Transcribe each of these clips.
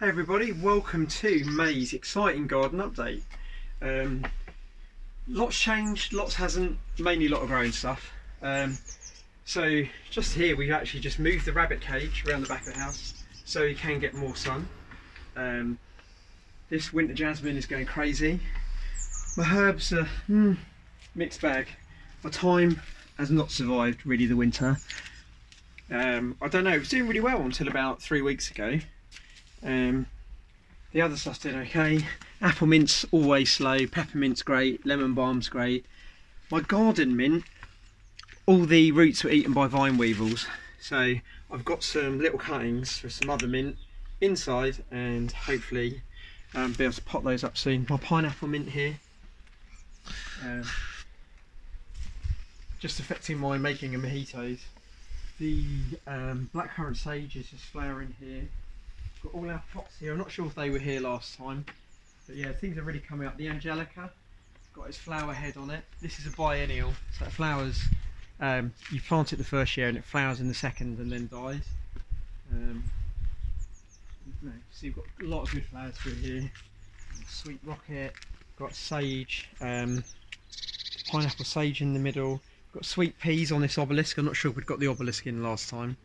Hey everybody, welcome to May's exciting garden update. Lots changed, lots hasn't, mainly a lot of growing stuff. So just here we've actually just moved the rabbit cage around the back of the house so you can get more sun. This winter jasmine is going crazy. My herbs are mixed bag. My thyme has not survived really the winter. I don't know, it was doing really well until about 3 weeks ago. The other stuff's doing okay. Apple mint's always slow, peppermint's great, lemon balm's great. My garden mint, all the roots were eaten by vine weevils, so I've got some little cuttings for some other mint inside and hopefully be able to pot those up soon. My pineapple mint here, just affecting my making of mojitos. The blackcurrant sage is just flowering here. Got all our pots here. I'm not sure if they were here last time, but yeah, things are really coming up. The Angelica got its flower head on it. This is a biennial, so it flowers. You plant it the first year and it flowers in the second and then dies. So you've got a lot of good flowers through here. Sweet rocket, got sage, pineapple sage in the middle. Got sweet peas on this obelisk. I'm not sure if we'd got the obelisk in last time.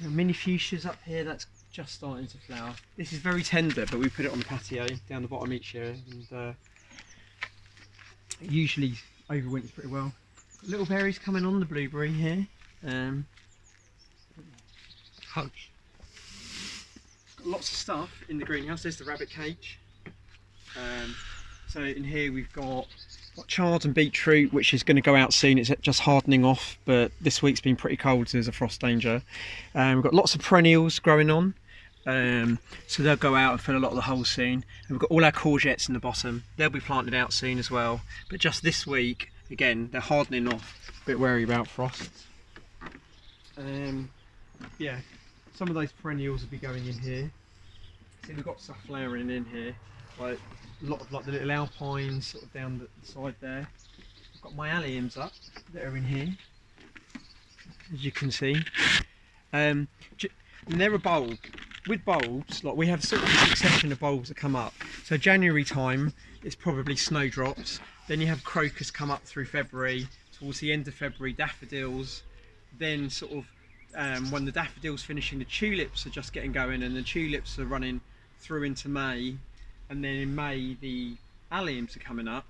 Mini fuchsias up here, that's just starting to flower. This is very tender, but we put it on the patio down the bottom each year, and it usually overwinters pretty well. Got little berries coming on the blueberry here. Got lots of stuff in the greenhouse. There's the rabbit cage. So in here we've got chard and beetroot, which is going to go out soon. It's just hardening off, but this week's been pretty cold, so there's a frost danger. We've got lots of perennials growing on, so they'll go out and fill a lot of the holes soon. And we've got all our courgettes in the bottom. They'll be planted out soon as well, but just this week, again, they're hardening off. A bit wary about frosts. Yeah, some of those perennials will be going in here. See, we've got stuff flowering in here, like a lot of the little alpines sort of down the side there. I've got my alliums up that are in here, as you can see. And they're a bulb. With bulbs, like we have sort of a succession of bulbs that come up. So January time is probably snowdrops. Then you have crocus come up through February. Towards the end of February, daffodils. Then sort of when the daffodils finishing, the tulips are just getting going, and the tulips are running through into May. And then in May the alliums are coming up.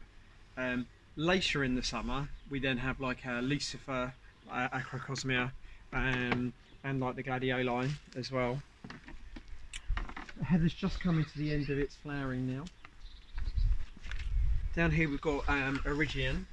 Later in the summer we then have like a lucifer, acrocosmia, and like the gladioli as well. The heather's just coming to the end of its flowering now. Down here we've got Erigean,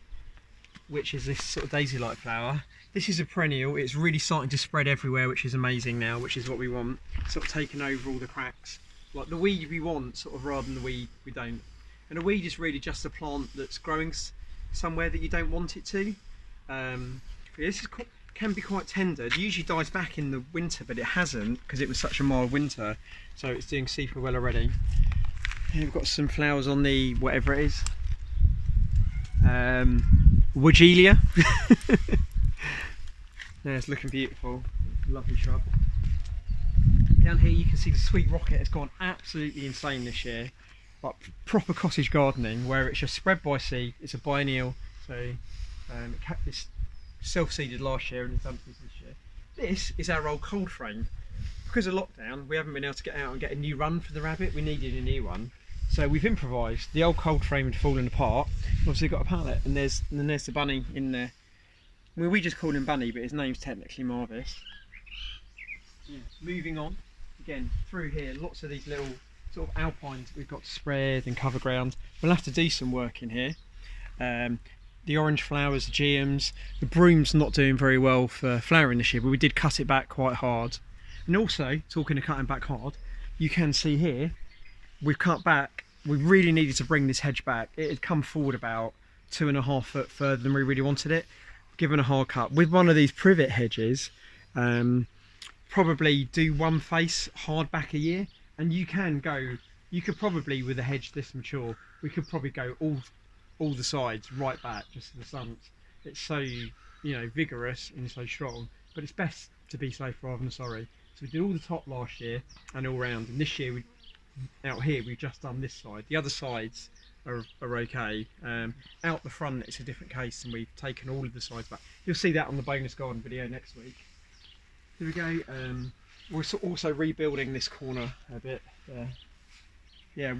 which is this sort of daisy-like flower. This is a perennial. It's really starting to spread everywhere, which is amazing now, which is what we want. Sort of taking over all the cracks. Like the weed we want, sort of, rather than the weed we don't. And a weed is really just a plant that's growing somewhere that you don't want it to. This can be quite tender. It usually dies back in the winter, but it hasn't because it was such a mild winter. So it's doing super well already. Here we've got some flowers on the whatever it is. Wogelia. Yeah, it's looking beautiful. Lovely shrub. Down here you can see the sweet rocket has gone absolutely insane this year, like proper cottage gardening where it's just spread by seed. It's a biennial, so it's self-seeded last year and it's done this year. This is our old cold frame. Because of lockdown we haven't been able to get out and get a new run for the rabbit. We needed a new one, so we've improvised. The old cold frame had fallen apart. Obviously got a pallet, and then there's the bunny in there. I mean, we just call him Bunny, but his name's technically Marvis. Yeah. Moving on. Again, through here, lots of these little sort of alpines that we've got to spread and cover ground. We'll have to do some work in here. The orange flowers, the geums, the broom's not doing very well for flowering this year, but we did cut it back quite hard. And also, talking of cutting back hard, you can see here, we've cut back, we really needed to bring this hedge back. It had come forward about 2.5 foot further than we really wanted it. Given a hard cut. With one of these privet hedges, probably do one face hard back a year, and you could probably, with a hedge this mature, we could probably go all the sides right back just to the stumps. It's so vigorous and so strong, but it's best to be safe rather than sorry. So we did all the top last year and all round, and this year out here we've just done this side. The other sides are okay. Out the front it's a different case, and we've taken all of the sides back. You'll see that on the bonus garden video next week. Here we go. We're also rebuilding this corner a bit there. Yeah,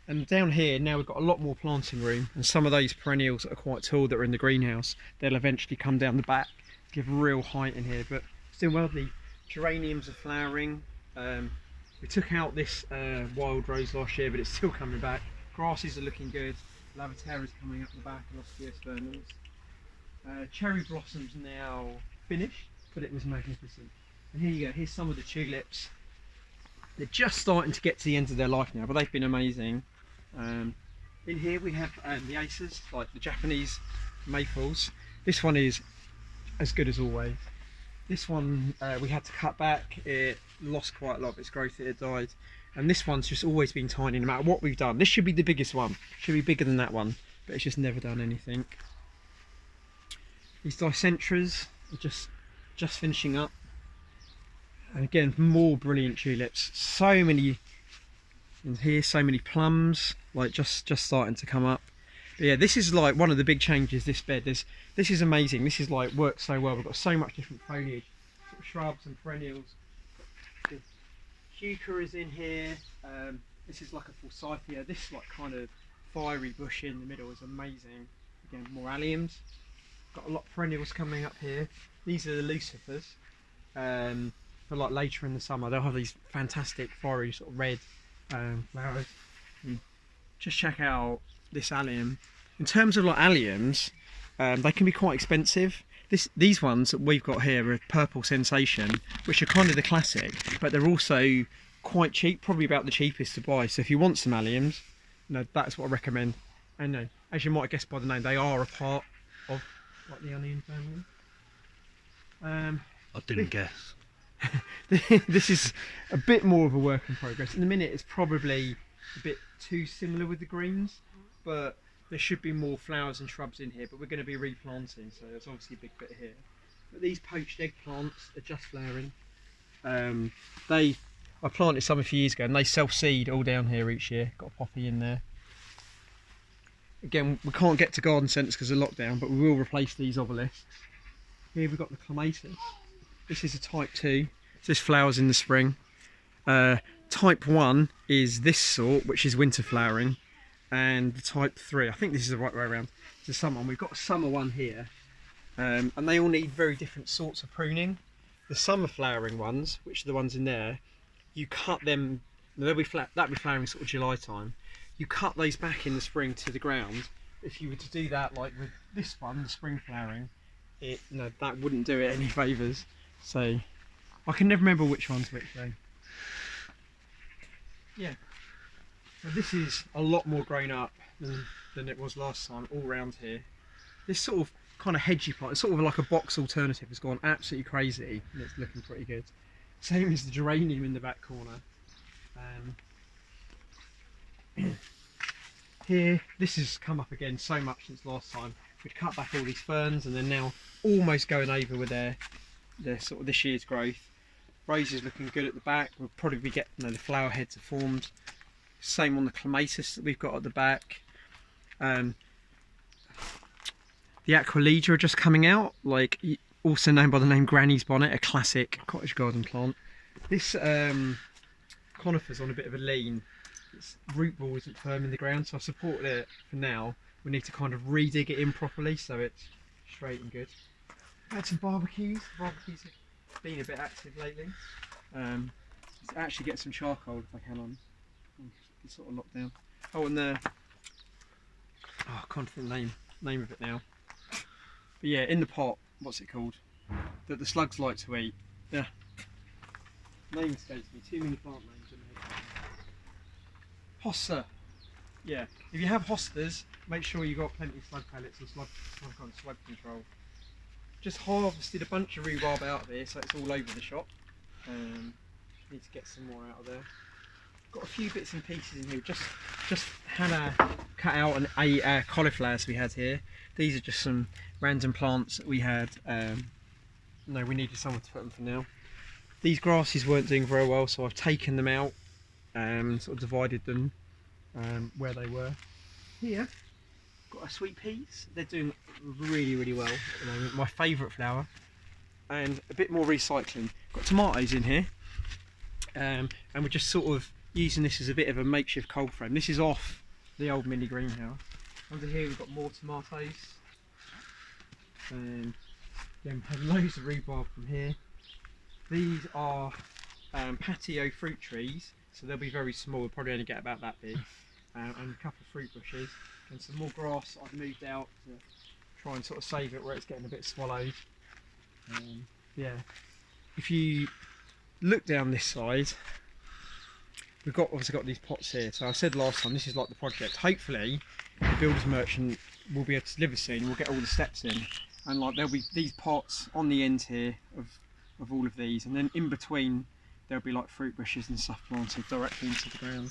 and down here now we've got a lot more planting room, and some of those perennials that are quite tall that are in the greenhouse, they'll eventually come down the back, give real height in here. But still, well, the geraniums are flowering. We took out this wild rose last year, but it's still coming back. Grasses are looking good. Lavateria's coming up the back, and Oscius cherry blossoms now finished, but it was magnificent. And here you go, here's some of the tulips. They're just starting to get to the end of their life now, but they've been amazing. In here we have the amazes, like the Japanese maples. This one is as good as always. This one we had to cut back. It lost quite a lot of its growth, it had died. And this one's just always been tiny no matter what we've done. This should be the biggest one, should be bigger than that one, but it's just never done anything. These dicentras are just finishing up. And again, more brilliant tulips. So many in here, so many plums, like just starting to come up. But yeah, this is like one of the big changes, this bed. This is amazing. This is like works so well. We've got so much different foliage, sort of shrubs and perennials. The heuchera is in here. This is like a forsythia. This like kind of fiery bush in the middle is amazing. Again, more alliums. Got a lot of perennials coming up here. These are the lucifers. For like later in the summer, they'll have these fantastic fiery sort of red flowers. Just check out this allium. In terms of like alliums, they can be quite expensive. These ones that we've got here are Purple Sensation, which are kind of the classic, but they're also quite cheap, probably about the cheapest to buy. So if you want some alliums, that's what I recommend. And as you might guess by the name, they are a part of like the allium family. I didn't guess. This is a bit more of a work in progress. In a minute it's probably a bit too similar with the greens, but there should be more flowers and shrubs in here, but we're going to be replanting, so there's obviously a big bit here. But these poached eggplants are just flowering. I planted some a few years ago and they self-seed all down here each year. Got a poppy in there. Again, we can't get to garden centres because of lockdown, but we will replace these obelisks. Here we've got the clematis. This is a type 2, so this flowers in the spring. Type 1 is this sort, which is winter flowering, and the type 3, I think this is the right way around, it's the summer one. We've got a summer one here, and they all need very different sorts of pruning. The summer flowering ones, which are the ones in there, you cut them, that'll be flowering sort of July time. You cut those back in the spring to the ground. If you were to do that like with this one, the spring flowering, that wouldn't do it any favours. So I can never remember which one's which though. Yeah, so this is a lot more grown up than it was last time all round here. This sort of kind of hedgy plant, it's sort of like a box alternative, has gone absolutely crazy and it's looking pretty good. Same as the geranium in the back corner. Here, this has come up again so much since last time. We'd cut back all these ferns and they're now almost going over with their sort of this year's growth. Roses looking good at the back. We'll probably get the flower heads are formed. Same on the clematis that we've got at the back. The Aquilegia are just coming out, like also known by the name Granny's Bonnet, a classic cottage garden plant. This conifer's on a bit of a lean. Its root ball isn't firm in the ground, so I supported it for now. We need to kind of re-dig it in properly so it's straight and good. Had some barbecues. Barbecues have been a bit active lately. Let's actually get some charcoal if I can on. It's sort of locked down. Oh, and I can't think the name of it now. But yeah, in the pot, what's it called? That the slugs like to eat. Yeah. Name escapes me. Too many plant names in there. Hosta. Yeah. If you have hostas, make sure you got plenty of slug pellets or some kind of slug control. Just harvested a bunch of rhubarb out of here, so it's all over the shop. Need to get some more out of there. Got a few bits and pieces in here. Just had a cut out and cauliflowers we had here. These are just some random plants that we had. No, we needed someone to put them for now. these grasses weren't doing very well, so I've taken them out and sort of divided them where they were. Here, got our sweet peas. They're doing really, really well at the moment. My favourite flower. And a bit more recycling. Got tomatoes in here, and we're just sort of using this as a bit of a makeshift cold frame. This is off the old mini greenhouse. Under here we've got more tomatoes, and then we have loads of rhubarb from here. These are patio fruit trees, so they'll be very small. We'll probably only get about that big, and a couple of fruit bushes, and some more grass I've moved out to try and sort of save it where it's getting a bit swallowed. Yeah, if you look down this side, we've obviously got these pots here. So I said last time, this is like the project. Hopefully the builder's merchant will be able to deliver soon. We'll get all the steps in, and like there'll be these pots on the end here of all of these, and then in between there'll be like fruit bushes and stuff planted directly into the ground,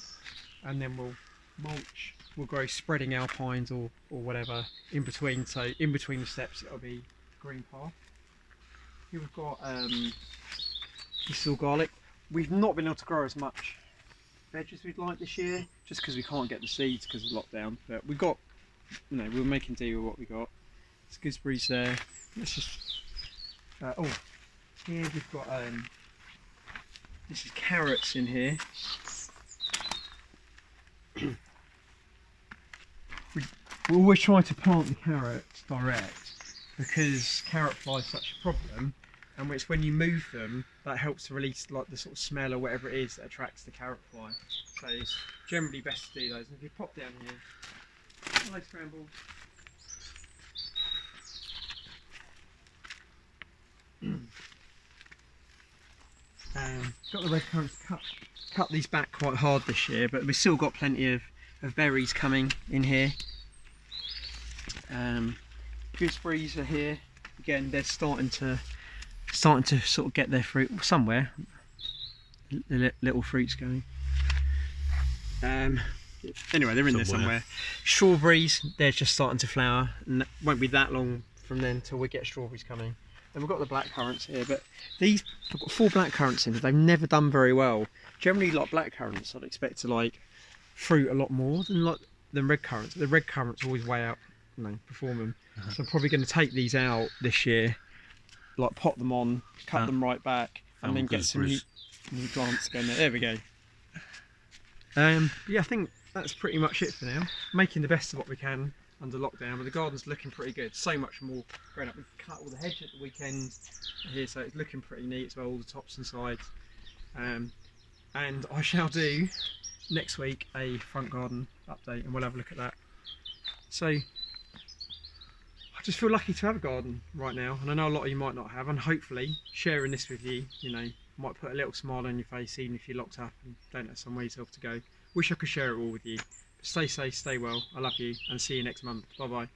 and then we'll mulch. We'll grow spreading alpines or whatever in between. So in between the steps it'll be green path. Here we've got this is all garlic. We've not been able to grow as much veg as we'd like this year, just because we can't get the seeds because of lockdown. But we got, you know, we're making do with what we got. There's gooseberries there. Let's just oh, here we've got this is carrots in here. We always try to plant the carrots direct, because carrot fly is such a problem, and it's when you move them that helps to release like the sort of smell or whatever it is that attracts the carrot fly. So it's generally best to do those. And if you pop down here, hello Scramble. Got the red currants cut these back quite hard this year, but we've still got plenty of berries coming in here. Gooseberries are here again. They're starting to sort of get their fruit somewhere. The little fruits going. Anyway, they're in there somewhere. Strawberries, they're just starting to flower, and it won't be that long from then till we get strawberries coming. And we've got the black currants here, but these, I've got 4 black currants in. They've never done very well. Generally, like black currants, I'd expect to like fruit a lot more than red currants. The red currants always way out, you know, perform them. So I'm probably going to take these out this year, like pot them on, cut them right back, and then get some new plants going there. There we go. Yeah, I think that's pretty much it for now. Making the best of what we can under lockdown, but the garden's looking pretty good. So much more growing up. We've cut all the hedge at the weekend here, so it's looking pretty neat as well, all the tops and sides. And I shall do next week a front garden update, and we'll have a look at that. So I just feel lucky to have a garden right now, and I know a lot of you might not have, and hopefully sharing this with you, you know, might put a little smile on your face even if you're locked up and don't have somewhere yourself to go. Wish I could share it all with you. Stay safe, stay well, I love you, and see you next month. Bye bye.